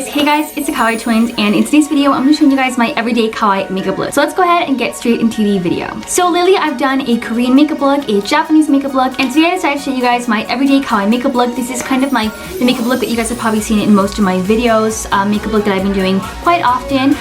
Hey guys, it's the Kawaii twins, and in today's video I'm going to show you guys my everyday kawaii makeup look. So let's go ahead and get straight into the video. So lately I've done a Korean makeup look, a Japanese makeup look, and today I decided to show you guys my everyday kawaii makeup look. This is kind of the makeup look that you guys have probably seen in most of my videos, makeup look that I've been doing quite often.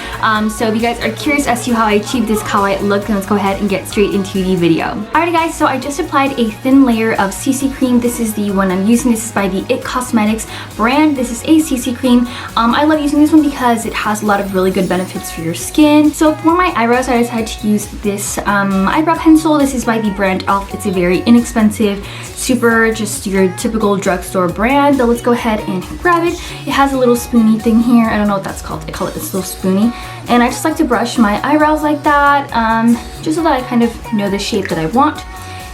So if you guys are curious as to how I achieved this kawaii look, then let's go ahead and get straight into the video. Alrighty guys, so I just applied a thin layer of CC cream. This is the one I'm using. This is by the IT Cosmetics brand. This is a CC cream. I love using this one because it has a lot of really good benefits for your skin. So for my eyebrows, I decided to use this eyebrow pencil. This is by the brand e.l.f. It's a very inexpensive, super just your typical drugstore brand. But let's go ahead and grab it. It has a little spoony thing here. I don't know what that's called. I call it this little spoony. And I just like to brush my eyebrows like that, just so that I kind of know the shape that I want.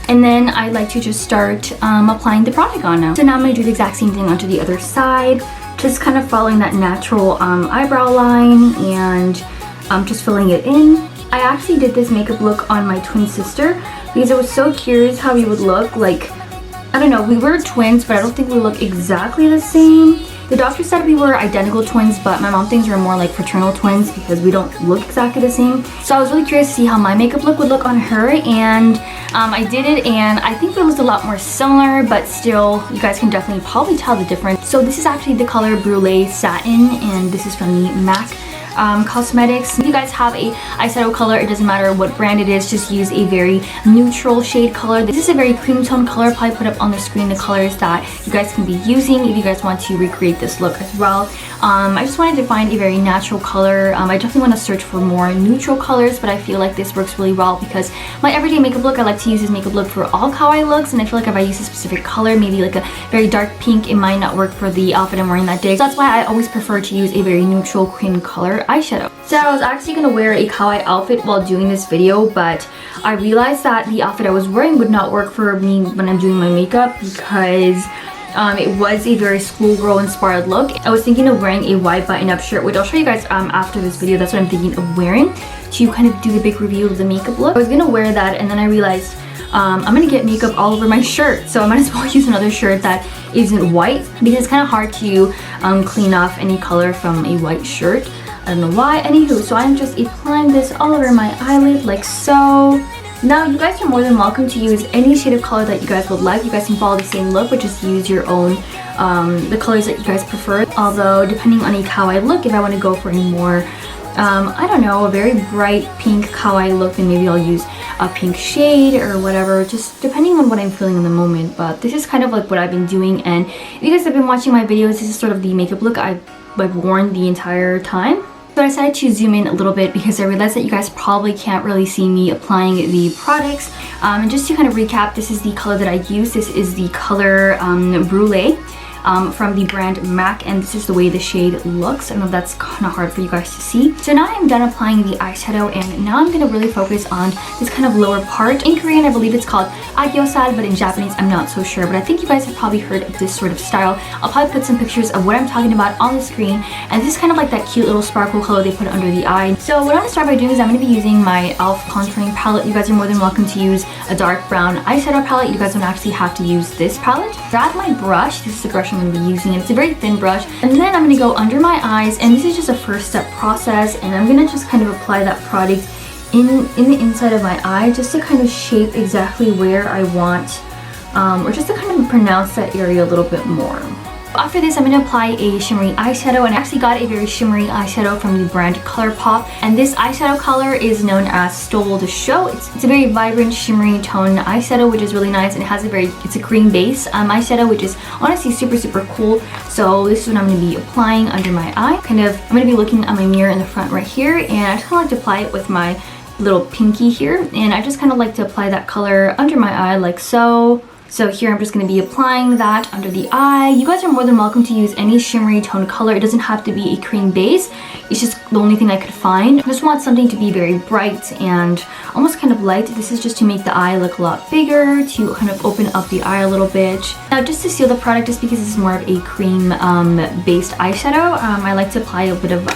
And then I like to just start applying the product on now. So now I'm going to do the exact same thing onto the other side. Just kind of following that natural eyebrow line and just filling it in. I actually did this makeup look on my twin sister because I was so curious how we would look. Like, I don't know, we were twins, but I don't think we look exactly the same. The doctor said we were identical twins, but my mom thinks we're more like fraternal twins because we don't look exactly the same. So I was really curious to see how my makeup look would look on her, and I did it, and I think it was a lot more similar, but still, you guys can definitely probably tell the difference. So this is actually the color Brulee Satin, and this is from the MAC Cosmetics. If you guys have a eyeshadow color, it doesn't matter what brand it is, just use a very neutral shade color. This is a very cream tone color. I'll probably put up on the screen the colors that you guys can be using if you guys want to recreate this look as well. I just wanted to find a very natural color. I definitely want to search for more neutral colors, but I feel like this works really well because my everyday makeup look, I like to use this makeup look for all kawaii looks, and I feel like if I use a specific color, maybe like a very dark pink, it might not work for the outfit I'm wearing that day. So that's why I always prefer to use a very neutral cream color eyeshadow. So I was actually going to wear a kawaii outfit while doing this video, but I realized that the outfit I was wearing would not work for me when I'm doing my makeup because it was a very schoolgirl inspired look. I was thinking of wearing a white button-up shirt, which I'll show you guys after this video. That's what I'm thinking of wearing to kind of do the big reveal of the makeup look. I was gonna wear that, and then I realized I'm gonna get makeup all over my shirt, so I might as well use another shirt that isn't white because it's kind of hard to clean off any color from a white shirt. I don't know why. Anywho, so I'm just applying this all over my eyelid like so. Now you guys are more than welcome to use any shade of color that you guys would like. You guys can follow the same look, but just use your own, the colors that you guys prefer. Although depending on a kawaii look, if I want to go for a more, I don't know, a very bright pink kawaii look, then maybe I'll use a pink shade or whatever, just depending on what I'm feeling in the moment. But this is kind of like what I've been doing, and if you guys have been watching my videos, this is sort of the makeup look I've worn the entire time. So I decided to zoom in a little bit because I realized that you guys probably can't really see me applying the products. And just to kind of recap, this is the color that I use. This is the color Brulee from the brand MAC, and this is the way the shade looks. I know that's kind of hard for you guys to see. So now I'm done applying the eyeshadow, and now I'm going to really focus on this kind of lower part. In Korean, I believe it's called agyosal, but in Japanese, I'm not so sure. But I think you guys have probably heard of this sort of style. I'll probably put some pictures of what I'm talking about on the screen, and this is kind of like that cute little sparkle color they put under the eye. So what I'm going to start by doing is I'm going to be using my e.l.f. contouring palette. You guys are more than welcome to use a dark brown eyeshadow palette. You guys don't actually have to use this palette. Grab my brush. This is the brush I'm going to be using, and it's a very thin brush, and then I'm going to go under my eyes, and this is just a first step process, and I'm going to just kind of apply that product in the inside of my eye just to kind of shape exactly where I want, or just to kind of pronounce that area a little bit more. After this, I'm going to apply a shimmery eyeshadow, and I actually got a very shimmery eyeshadow from the brand ColourPop, and this eyeshadow color is known as Stole the Show. It's a very vibrant shimmery tone eyeshadow, which is really nice, and it has it's a cream base eyeshadow, which is honestly super cool. So this is what I'm going to be applying under my eye. I'm going to be looking at my mirror in the front right here, and I just kind of like to apply it with my little pinky here, and I just kind of like to apply that color under my eye like so. So here I'm just going to be applying that under the eye. You guys are more than welcome to use any shimmery tone color. It doesn't have to be a cream base. It's just the only thing I could find. I just want something to be very bright and almost kind of light. This is just to make the eye look a lot bigger, to kind of open up the eye a little bit. Now just to seal the product, just because this is more of a cream based eyeshadow, I like to apply a bit of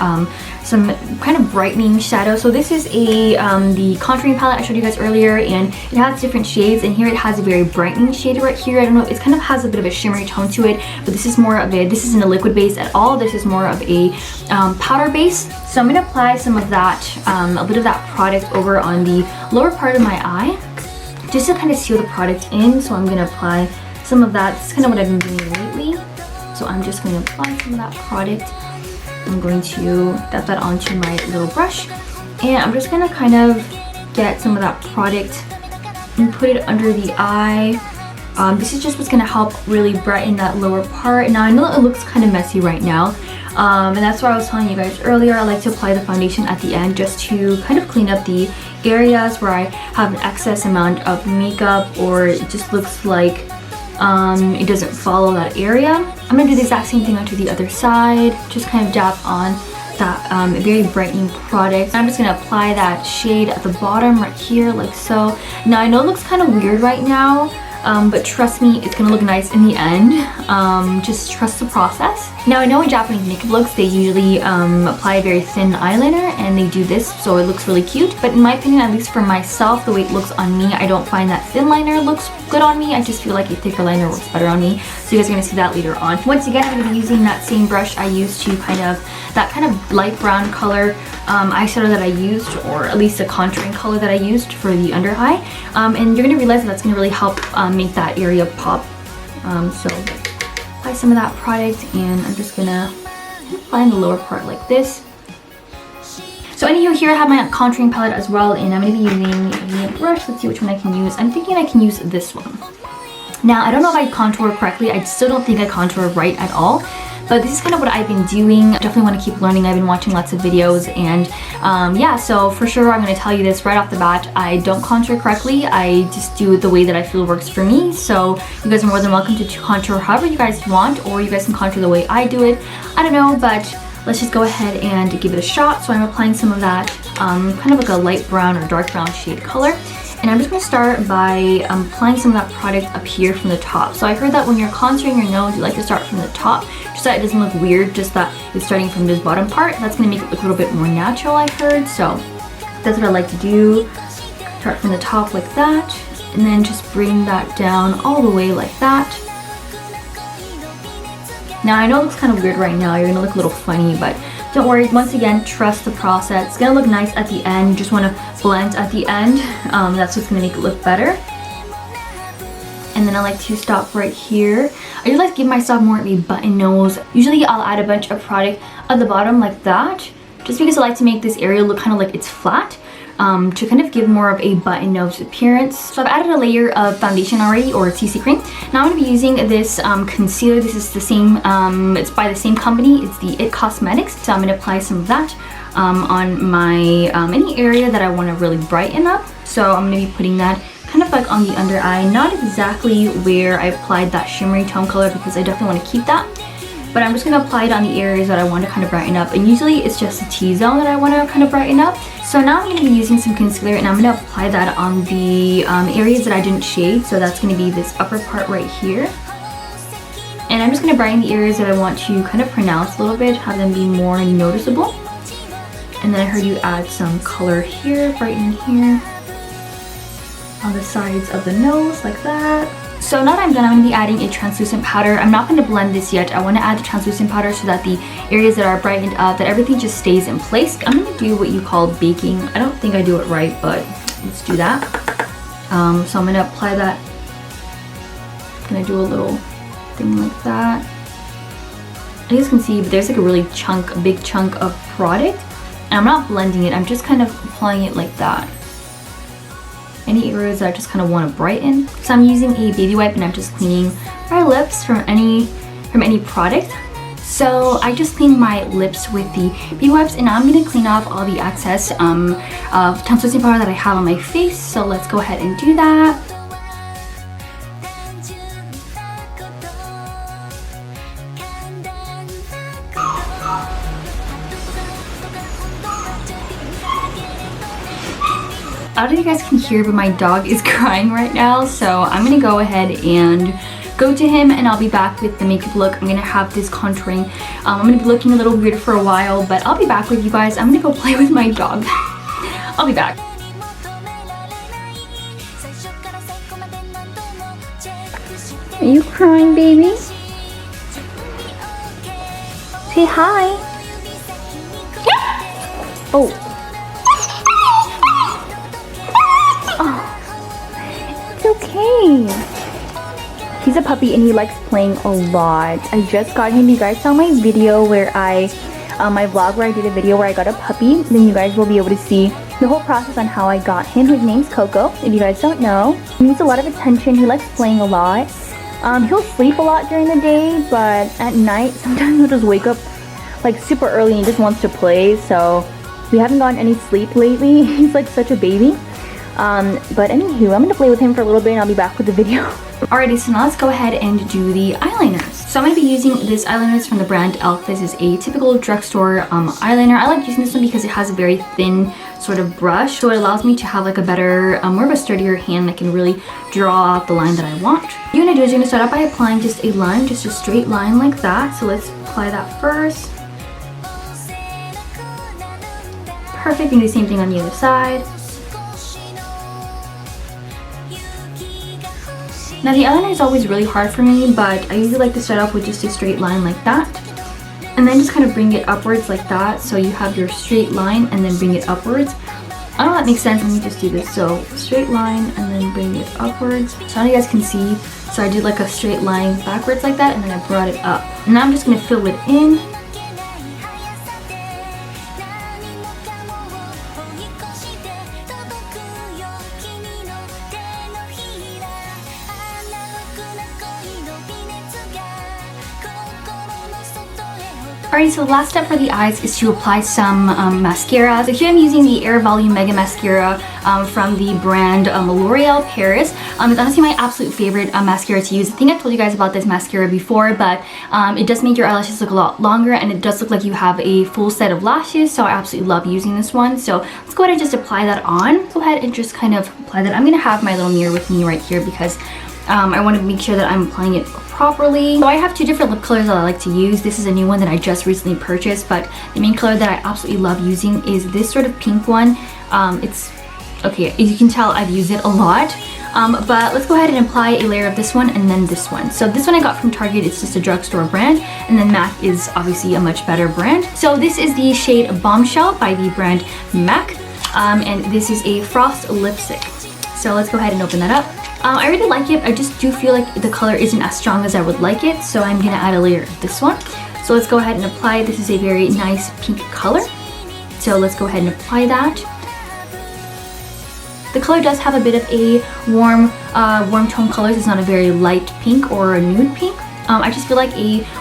some kind of brightening shadow. So this is the contouring palette I showed you guys earlier, and it has different shades, and here it has a very brightening shade right here. I don't know, it kind of has a bit of a shimmery tone to it, but this is more of a, this isn't a liquid base at all. This is more of a powder base. So I'm going to apply some of that, a bit of that product over on the lower part of my eye, just to kind of seal the product in. So I'm going to apply some of that. This is kind of what I've been doing lately. So I'm just going to apply some of that product. I'm going to dab that onto my little brush, and I'm just going to kind of get some of that product and put it under the eye. This is just what's going to help really brighten that lower part. Now I know it looks kind of messy right now, and that's why I was telling you guys earlier, I like to apply the foundation at the end just to kind of clean up the areas where I have an excess amount of makeup, or it just looks like it doesn't follow that area. I'm going to do the exact same thing onto the other side, just kind of dab on that very brightening product. I'm just going to apply that shade at the bottom right here, like so. Now I know it looks kind of weird right now, but trust me, it's gonna look nice in the end. Just trust the process. Now I know in Japanese makeup looks, they usually apply a very thin eyeliner, and they do this so it looks really cute, but in my opinion, at least for myself, the way it looks on me, I don't find that thin liner looks good on me. I just feel like a thicker liner works better on me. So you guys are gonna see that later on. Once again, I'm gonna be using that same brush I used to that kind of light brown color eyeshadow that I used, or at least a contouring color that I used for the under eye. And you're gonna realize that's gonna really help make that area pop. So apply some of that product, and I'm just gonna apply in the lower part like this. So anywho, here I have my contouring palette as well, and I'm gonna be using the brush. Let's see which one I can use. I'm thinking I can use this one. Now I don't know if I contour correctly. I still don't think I contour right at all. But this is kind of what I've been doing. I definitely want to keep learning. I've been watching lots of videos, and yeah, so for sure I'm going to tell you this right off the bat. I don't contour correctly. I just do it the way that I feel works for me. So you guys are more than welcome to contour however you guys want, or you guys can contour the way I do it. I don't know, but let's just go ahead and give it a shot. So I'm applying some of that kind of like a light brown or dark brown shade color. And I'm just going to start by applying some of that product up here from the top. So I heard that when you're contouring your nose, you like to start from the top, just so it doesn't look weird, just that it's starting from this bottom part. That's going to make it look a little bit more natural, I heard. So that's what I like to do. Start from the top like that, and then just bring that down all the way like that. Now I know it looks kind of weird right now. You're going to look a little funny, but don't worry. Once again, trust the process. It's going to look nice at the end. You just want to blend at the end. That's what's going to make it look better. And then I like to stop right here. I just like to give myself more of a button nose. Usually I'll add a bunch of product at the bottom like that, just because I like to make this area look kind of like it's flat. To kind of give more of a button nose appearance. So I've added a layer of foundation already, or CC cream. Now I'm going to be using this concealer. This is the same, it's by the same company. It's the It Cosmetics. So I'm going to apply some of that on my any area that I want to really brighten up. So I'm going to be putting that kind of like on the under eye, not exactly where I applied that shimmery tone color, because I definitely want to keep that. But I'm just going to apply it on the areas that I want to kind of brighten up. And usually it's just the T-zone that I want to kind of brighten up. So now I'm going to be using some concealer, and I'm going to apply that on the areas that I didn't shade. So that's going to be this upper part right here. And I'm just going to brighten the areas that I want to kind of pronounce a little bit, have them be more noticeable. And then I heard you add some color here, brighten here, on the sides of the nose like that. So now that I'm done, I'm going to be adding a translucent powder. I'm not going to blend this yet. I want to add the translucent powder so that the areas that are brightened up, that everything just stays in place. I'm going to do what you call baking. I don't think I do it right, but let's do that. So I'm going to apply that. I'm going to do a little thing like that. You guys can see there's like a really big chunk of product. And I'm not blending it. I'm just kind of applying it like that. Any areas that I just kind of want to brighten. So I'm using a baby wipe, and I'm just cleaning my lips from any product. So I just cleaned my lips with the baby wipes, and now I'm going to clean off all the excess of translucent powder that I have on my face. So let's go ahead and do that. I don't know if you guys can hear, but my dog is crying right now, so I'm gonna go ahead and go to him and I'll be back with the makeup look. I'm gonna have this contouring. I'm gonna be looking a little weird for a while, but I'll be back with you guys. I'm gonna go play with my dog. I'll be back. Are you crying, baby? Say hi. Oh. Oh. It's okay. He's a puppy and he likes playing a lot. I just got him. You guys saw my video where my vlog where I did a video where I got a puppy. Then you guys will be able to see the whole process on how I got him. His name's Coco, if you guys don't know. He needs a lot of attention. He likes playing a lot. He'll sleep a lot during the day, but at night, sometimes he'll just wake up like super early and he just wants to play. So we haven't gotten any sleep lately. He's like such a baby. But anywho, I'm gonna play with him for a little bit and I'll be back with the video. Alrighty, so now let's go ahead and do the eyeliners. So I'm going to be using this eyeliners from the brand e.l.f. This is a typical drugstore eyeliner. I like using this one because it has a very thin sort of brush, so it allows me to have like a better, more of a sturdier hand that can really draw out the line that I want. What you're going to do is you're going to start out by applying just a line, just a straight line like that. So let's apply that first. Perfect, and do the same thing on the other side. Now the eyeliner is always really hard for me, but I usually like to start off with just a straight line like that. And then just kind of bring it upwards like that. So you have your straight line and then bring it upwards. I don't know if that makes sense. Let me just do this. So straight line and then bring it upwards. So now you guys can see. So I did like a straight line backwards like that and then I brought it up. And now I'm just going to fill it in. Alright, so the last step for the eyes is to apply some mascara. So here I'm using the Air Volume Mega Mascara from the brand L'Oreal Paris. It's honestly my absolute favorite mascara to use. I think I've told you guys about this mascara before, but it does make your eyelashes look a lot longer and it does look like you have a full set of lashes, so I absolutely love using this one. So let's go ahead and just apply that on. Go ahead and just kind of apply that. I'm going to have my little mirror with me right here because I want to make sure that I'm applying it properly. So I have two different lip colors that I like to use. This is a new one that I just recently purchased, but the main color that I absolutely love using is this sort of pink one. It's okay, as you can tell, I've used it a lot. But let's go ahead and apply a layer of this one and then this one. So this one I got from Target. It's just a drugstore brand, and then MAC is obviously a much better brand. So this is the shade Bombshell by the brand MAC, and this is a frost lipstick. So let's go ahead and open that up. I really like it. I just do feel like the color isn't as strong as I would like it, so I'm gonna add a layer of this one. So let's go ahead and apply. This is a very nice pink color. So let's go ahead and apply that. The color does have a bit of a warm tone colors. It's not a very light pink or a nude pink. I just feel like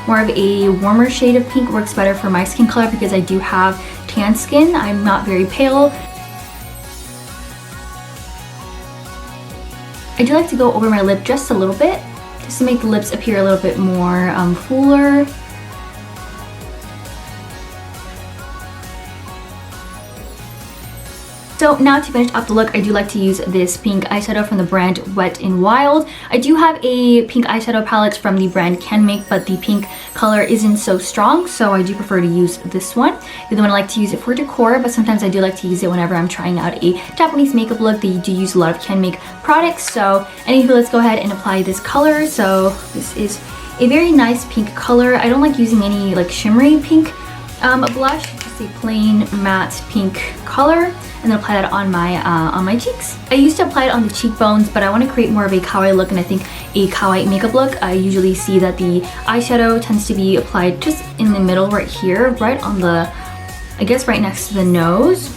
more of a warmer shade of pink works better for my skin color because I do have tan skin. I'm not very pale. I do like to go over my lip just a little bit, just to make the lips appear a little bit more fuller. So now to finish off the look, I do like to use this pink eyeshadow from the brand Wet n Wild. I do have a pink eyeshadow palette from the brand Can Make, but the pink color isn't so strong, so I do prefer to use this one. The other one I like to use it for decor, but sometimes I do like to use it whenever I'm trying out a Japanese makeup look. They do use a lot of Can Make products. So anywho, let's go ahead and apply this color. So this is a very nice pink color. I don't like using any like shimmery pink blush, just a plain matte pink color. And then apply that on my cheeks. I used to apply it on the cheekbones, but I want to create more of a kawaii look, and I think a kawaii makeup look. I usually see that the eyeshadow tends to be applied just in the middle right here, right on the, I guess right next to the nose.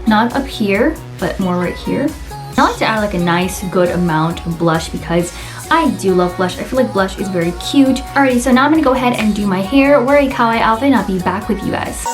Not up here, but more right here. I like to add like a nice good amount of blush because I do love blush. I feel like blush is very cute. Alrighty, so now I'm gonna go ahead and do my hair, wear a kawaii outfit, and I'll be back with you guys.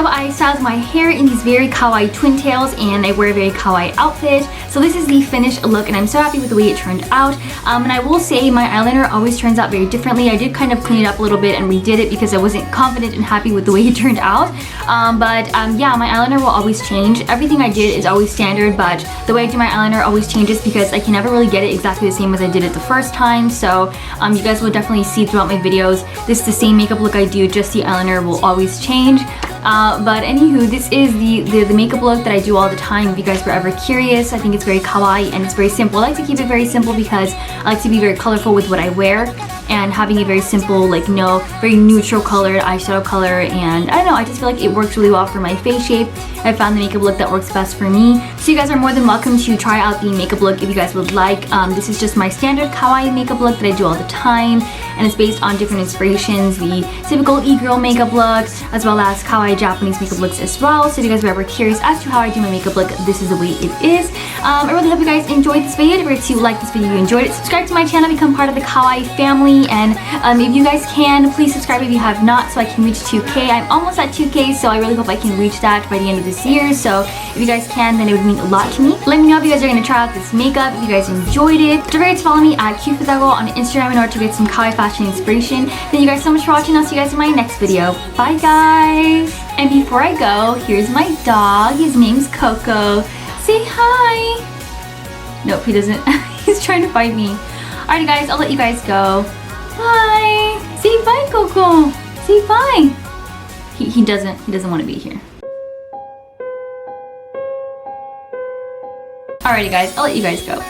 So I styled my hair in these very kawaii twin tails and I wear a very kawaii outfit. So this is the finished look and I'm so happy with the way it turned out. And I will say my eyeliner always turns out very differently. I did kind of clean it up a little bit and redid it because I wasn't confident and happy with the way it turned out. Yeah, my eyeliner will always change. Everything I did is always standard, but the way I do my eyeliner always changes because I can never really get it exactly the same as I did it the first time. So you guys will definitely see throughout my videos, this is the same makeup look I do, just the eyeliner will always change. But anywho, this is the makeup look that I do all the time. If you guys were ever curious, I think it's very kawaii and it's very simple. I like to keep it very simple because I like to be very colorful with what I wear, and having a very simple, like, very neutral colored eyeshadow color, and I don't know, I just feel like it works really well for my face shape. I found the makeup look that works best for me. So you guys are more than welcome to try out the makeup look if you guys would like. This is just my standard kawaii makeup look that I do all the time, and it's based on different inspirations, the typical e-girl makeup looks, as well as kawaii Japanese makeup looks as well. So if you guys were ever curious as to how I do my makeup look, this is the way it is. I really hope you guys enjoyed this video. If you were to like this video, you enjoyed it, subscribe to my channel, become part of the kawaii family, and if you guys can, please subscribe if you have not so I can reach 2K. I'm almost at 2K, so I really hope I can reach that by the end of this year. So if you guys can, then it would mean a lot to me. Let me know if you guys are going to try out this makeup, if you guys enjoyed it. Don't forget to follow me at cutefitago on Instagram in order to get some kawaii fashion inspiration. Thank you guys so much for watching. I'll see you guys in my next video. Bye guys! And before I go, here's my dog. His name's Coco. Say hi! Nope, he doesn't. He's trying to fight me. Alrighty guys, I'll let you guys go. Bye! Say bye, Coco! Say bye! He doesn't want to be here. Alrighty guys, I'll let you guys go.